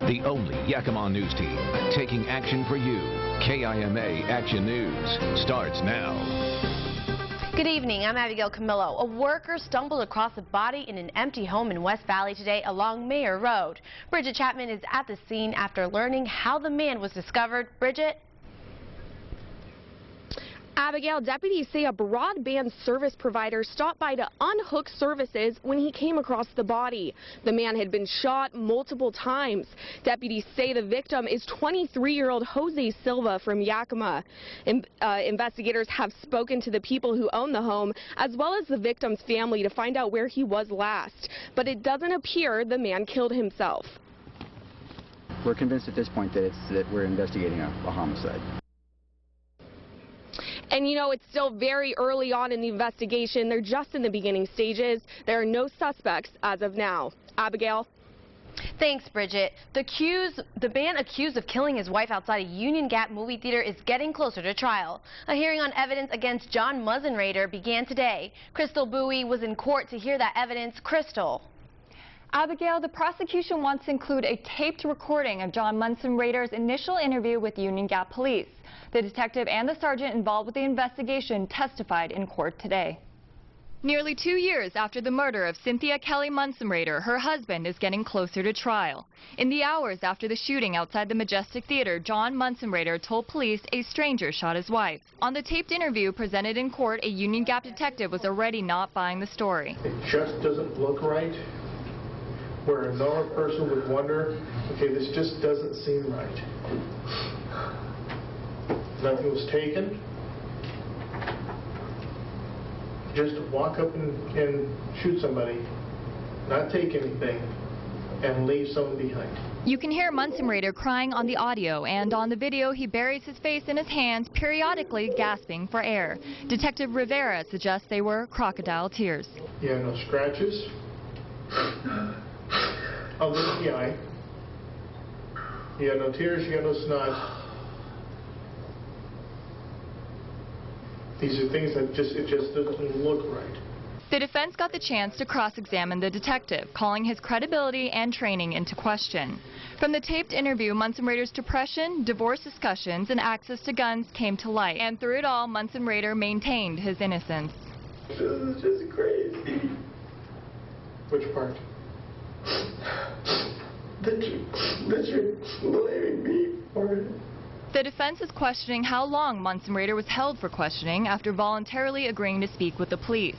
The only Yakima news team taking action for you. KIMA Action News starts now. Good evening, I'm Abigail Camillo. A worker stumbled across a body in an empty home in West Valley today along Mayor Road. Bridget Chapman is at the scene after learning how the man was discovered. Bridget? Abigail, deputies say a broadband service provider stopped by to unhook services when he came across the body. The man had been shot multiple times. Deputies say the victim is 23-year-old Jose Silva from Yakima. Investigators have spoken to the people who own the home as well as the victim's family to find out where he was last. But it doesn't appear the man killed himself. We're convinced at this point that we're investigating a homicide. And you know, it's still very early on in the investigation. They're just in the beginning stages. There are no suspects as of now. Abigail? Thanks, Bridget. The man accused of killing his wife outside a Union Gap movie theater is getting closer to trial. A hearing on evidence against John Munzenrader began today. Crystal Bowie was in court to hear that evidence. Crystal. Abigail, the prosecution wants to include a taped recording of John Munzenrader's initial interview with Union Gap police. The detective and the sergeant involved with the investigation testified in court today. Nearly 2 years after the murder of Cynthia Kelly Munzenrader, her husband is getting closer to trial. In the hours after the shooting outside the Majestic Theater, John Munzenrader told police a stranger shot his wife. On the taped interview presented in court, a Union Gap detective was already not buying the story. It just doesn't look right, where a normal person would wonder, okay, this just doesn't seem right. Nothing was taken. Just to walk up and shoot somebody, not take anything, and leave someone behind. You can hear Munzenrader crying on the audio, and on the video he buries his face in his hands, periodically gasping for air. Detective Rivera suggests they were crocodile tears. You have no scratches. Other than the eye. You have no tears, you have no snot. These are things that it just doesn't look right. The defense got the chance to cross-examine the detective, calling his credibility and training into question. From the taped interview, Munzenrader's depression, divorce discussions, and access to guns came to light. And through it all, Munzenrader maintained his innocence. This is just crazy. Which part? That you're blaming me for it. The defense is questioning how long Munzenrader was held for questioning after voluntarily agreeing to speak with the police.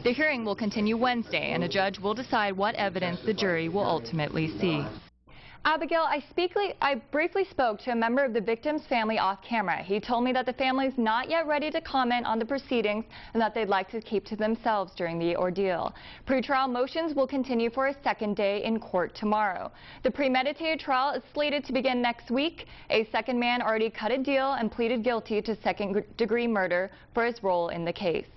The hearing will continue Wednesday, and a judge will decide what evidence the jury will ultimately see. Abigail, I briefly spoke to a member of the victim's family off camera. He told me that the family is not yet ready to comment on the proceedings and that they'd like to keep to themselves during the ordeal. Pretrial motions will continue for a second day in court tomorrow. The premeditated trial is slated to begin next week. A second man already cut a deal and pleaded guilty to second-degree murder for his role in the case.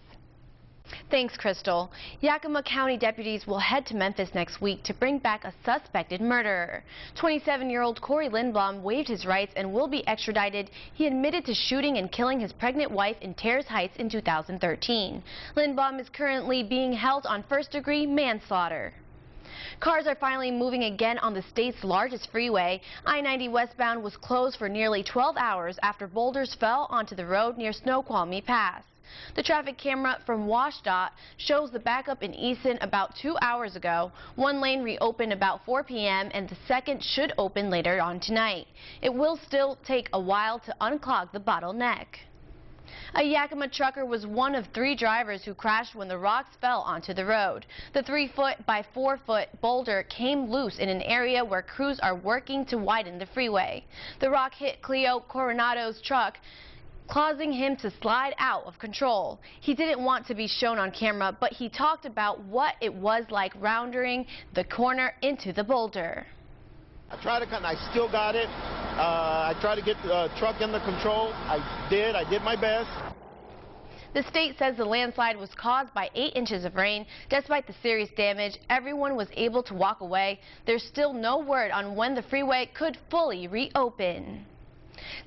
Thanks, Crystal. Yakima County deputies will head to Memphis next week to bring back a suspected murderer. 27-year-old Corey Lindblom waived his rights and will be extradited. He admitted to shooting and killing his pregnant wife in Terrace Heights in 2013. Lindblom is currently being held on first-degree manslaughter. Cars are finally moving again on the state's largest freeway. I-90 westbound was closed for nearly 12 hours after boulders fell onto the road near Snoqualmie Pass. The traffic camera from WashDOT shows the backup in Easton about 2 hours ago. One lane reopened about 4 p.m. and the second should open later on tonight. It will still take a while to unclog the bottleneck. A Yakima trucker was one of 3 drivers who crashed when the rocks fell onto the road. The 3-foot by 4-foot boulder came loose in an area where crews are working to widen the freeway. The rock hit Cleo Coronado's truck, causing him to slide out of control. He didn't want to be shown on camera, but he talked about what it was like rounding the corner into the boulder. I tried to cut and I still got it. I tried to get the truck under control. I did my best. The state says the landslide was caused by 8 inches of rain. Despite the serious damage, everyone was able to walk away. There's still no word on when the freeway could fully reopen.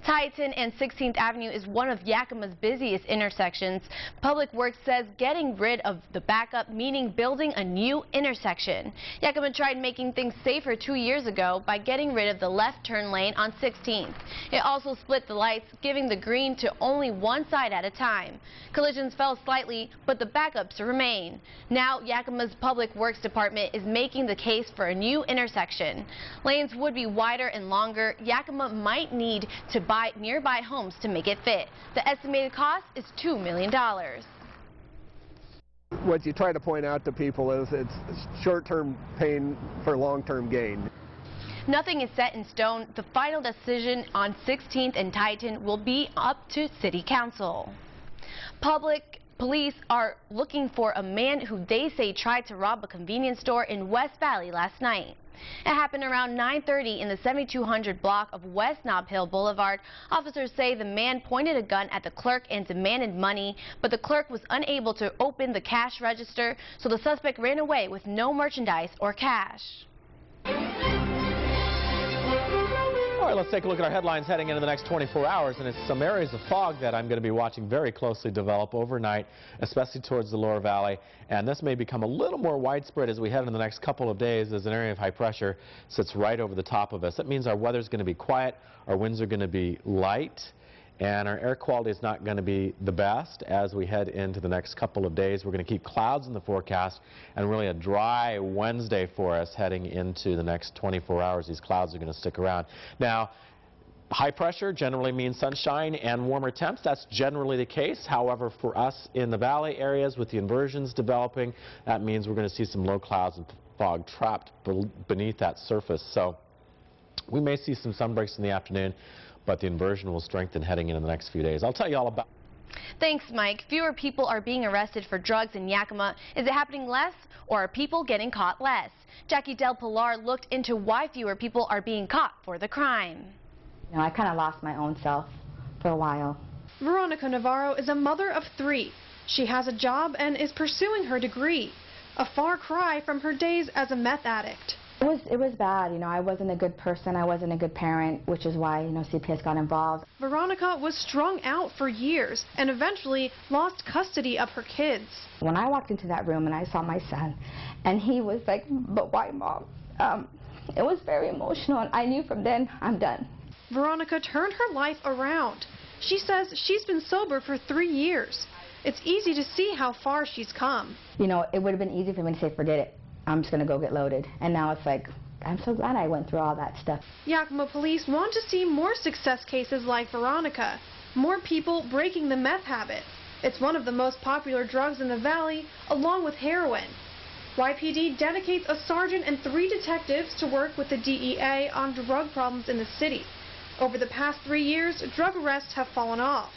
Titan and 16th Avenue is one of Yakima's busiest intersections. Public Works says getting rid of the backup, meaning building a new intersection. Yakima tried making things safer 2 years ago by getting rid of the left turn lane on 16th. It also split the lights, giving the green to only one side at a time. Collisions fell slightly, but the backups remain. Now Yakima's Public Works Department is making the case for a new intersection. Lanes would be wider and longer. Yakima might need to buy nearby homes to make it fit. The estimated cost is $2 million. What you try to point out to people is it's short-term pain for long-term gain. Nothing is set in stone. The final decision on 16th and Titan will be up to City Council. Police are looking for a man who they say tried to rob a convenience store in West Valley last night. It happened around 9:30 in the 7200 block of West Nob Hill Boulevard. Officers say the man pointed a gun at the clerk and demanded money, but the clerk was unable to open the cash register, so the suspect ran away with no merchandise or cash. All right, let's take a look at our headlines heading into the next 24 hours, and it's some areas of fog that I'm going to be watching very closely develop overnight, especially towards the lower valley, and this may become a little more widespread as we head into the next couple of days as an area of high pressure sits right over the top of us. That means our weather's going to be quiet, our winds are going to be light, and our air quality is not going to be the best as we head into the next couple of days. We're going to keep clouds in the forecast and really a dry Wednesday for us heading into the next 24 hours. These clouds are going to stick around. Now, high pressure generally means sunshine and warmer temps. That's generally the case. However, for us in the valley areas with the inversions developing, that means we're going to see some low clouds and fog trapped beneath that surface. So we may see some sun breaks in the afternoon, but the inversion will strengthen heading into the next few days. I'll tell you all about. Thanks, Mike. Fewer people are being arrested for drugs in Yakima. Is it happening less, or are people getting caught less? Jackie Del Pilar looked into why fewer people are being caught for the crime. You know, I kind of lost my own self for a while. Veronica Navarro is a mother of 3. She has a job and is pursuing her degree. A far cry from her days as a meth addict. It was bad, you know, I wasn't a good person, I wasn't a good parent, which is why, you know, CPS got involved. Veronica was strung out for years and eventually lost custody of her kids. When I walked into that room and I saw my son, and he was like, "But why, Mom?" It was very emotional, and I knew from then, I'm done. Veronica turned her life around. She says she's been sober for 3 years. It's easy to see how far she's come. You know, it would have been easy for me to say, forget it. I'm just going to go get loaded. And now it's like, I'm so glad I went through all that stuff. Yakima police want to see more success cases like Veronica. More people breaking the meth habit. It's one of the most popular drugs in the valley, along with heroin. YPD dedicates a sergeant and 3 detectives to work with the DEA on drug problems in the city. Over the past 3 years, drug arrests have fallen off.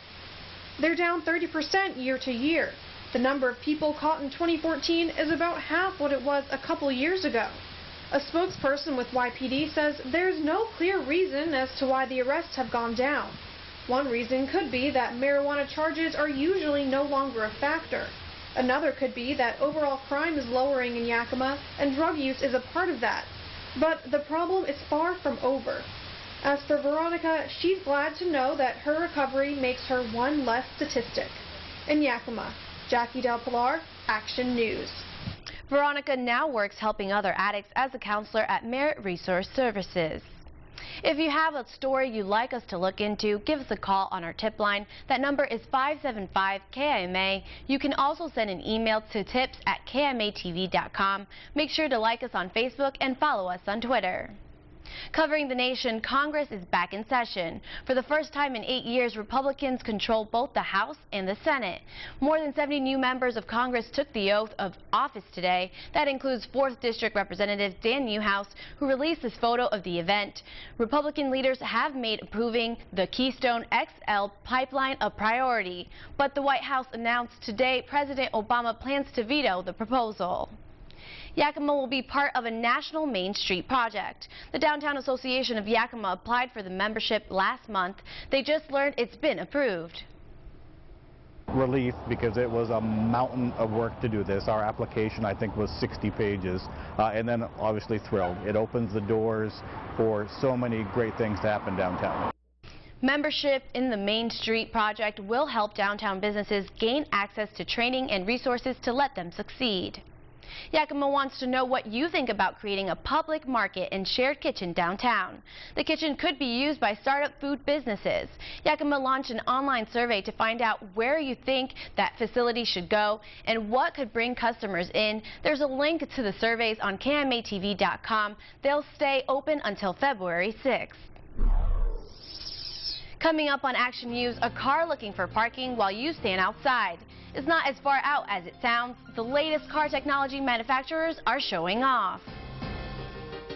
They're down 30% year to year. The number of people caught in 2014 is about half what it was a couple years ago. A spokesperson with YPD says there's no clear reason as to why the arrests have gone down. One reason could be that marijuana charges are usually no longer a factor. Another could be that overall crime is lowering in Yakima and drug use is a part of that. But the problem is far from over. As for Veronica, she's glad to know that her recovery makes her one less statistic. In Yakima, Jackie Del Pilar, Action News. Veronica now works helping other addicts as a counselor at Merit Resource Services. If you have a story you'd like us to look into, give us a call on our tip line. That number is 575-KIMA. You can also send an email to tips@kimatv.com. Make sure to like us on Facebook and follow us on Twitter. Covering the nation, Congress is back in session. For the first time in 8 years, Republicans control both the House and the Senate. More than 70 new members of Congress took the oath of office today. That includes 4th District Representative Dan Newhouse, who released this photo of the event. Republican leaders have made approving the Keystone XL pipeline a priority, but the White House announced today President Obama plans to veto the proposal. Yakima will be part of a national Main Street project. The Downtown Association of Yakima applied for the membership last month. They just learned it's been approved. Relief, because it was a mountain of work to do this. Our application, I think, was 60 pages, and then obviously thrilled. It opens the doors for so many great things to happen downtown. Membership in the Main Street project will help downtown businesses gain access to training and resources to let them succeed. Yakima wants to know what you think about creating a public market and shared kitchen downtown. The kitchen could be used by startup food businesses. Yakima launched an online survey to find out where you think that facility should go and what could bring customers in. There's a link to the surveys on KIMATV.com. They'll stay open until February 6th. Coming up on Action News, a car looking for parking while you stand outside. It's not as far out as it sounds. The latest car technology manufacturers are showing off.